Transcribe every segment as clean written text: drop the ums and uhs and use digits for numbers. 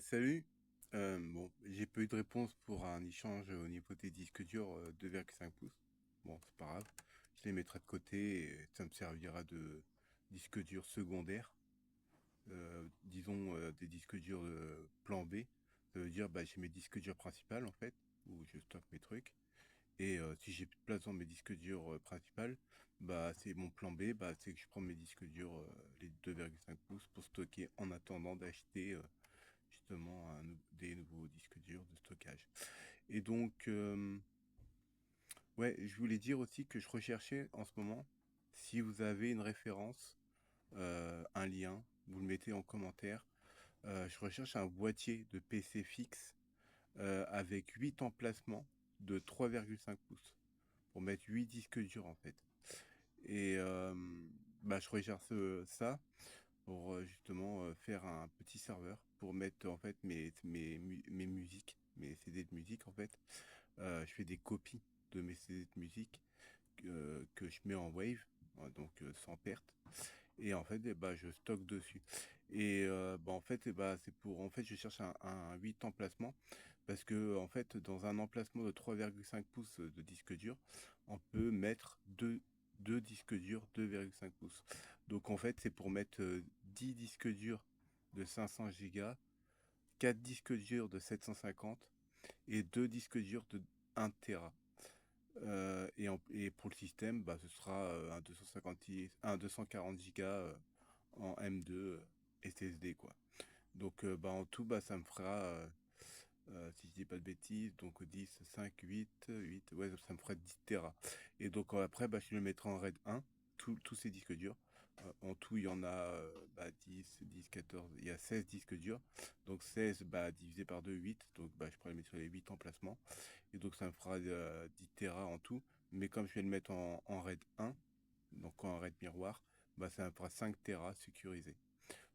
Salut. Bon, j'ai pas eu de réponse pour un échange au niveau des disques durs 2,5 pouces. Bon, c'est pas grave. Je les mettrai de côté et ça me servira de disque dur secondaire. Disons des disques durs de plan B. Ça veut dire bah, j'ai mes disques durs principaux en fait, où je stocke mes trucs. Et si j'ai plus de place dans mes disques durs principaux, bah c'est mon plan B, bah c'est que je prends mes disques durs, les 2,5 pouces pour stocker en attendant d'acheter justement des nouveaux disques durs de stockage. Et donc, ouais, je voulais dire aussi que je recherchais en ce moment, si vous avez une référence, un lien, vous le mettez en commentaire. Je recherche un boîtier de PC fixe avec 8 emplacements de 3,5 pouces pour mettre 8 disques durs en fait. Et bah, je recherche ça pour justement faire un petit serveur pour mettre en fait mes musiques, mes CD de musique en fait. Je fais des copies de mes CD de musique que je mets en wave, donc sans perte. Et en fait, bah, je stocke dessus. Et bah, en fait, bah, c'est pour. En fait, je cherche un 8 emplacements parce que en fait, dans un emplacement de 3,5 pouces de disque dur, on peut mettre deux disques durs 2,5 pouces. Donc en fait, c'est pour mettre 10 disques durs de 500 gigas, 4 disques durs de 750 et 2 disques durs de 1 Tera. Et pour le système, bah, ce sera un 240 gigas en M2 SSD quoi. Donc bah, en tout, bah, ça me fera, si je dis pas de bêtises, donc 10, 5, 8, ouais, ça me ferait 10 Tera. Et donc après, bah, je le mettrai en RAID 1, tous ces disques durs. En tout, il y en a bah, 10, 14, il y a 16 disques durs. Donc 16 bah, divisé par 2, 8. Donc bah, je pourrais le mettre sur les 8 emplacements. Et donc ça me fera 10 Tera en tout. Mais comme je vais le mettre en RAID 1, donc en RAID miroir, bah, ça me fera 5 Tera sécurisé.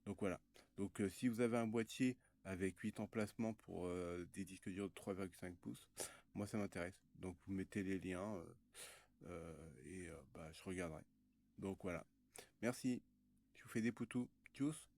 Donc voilà. Donc si vous avez un boîtier avec 8 emplacements pour des disques durs de 3,5 pouces, moi ça m'intéresse. Donc vous mettez les liens et bah, je regarderai. Donc voilà. Merci. Je vous fais des poutous. Tchuss.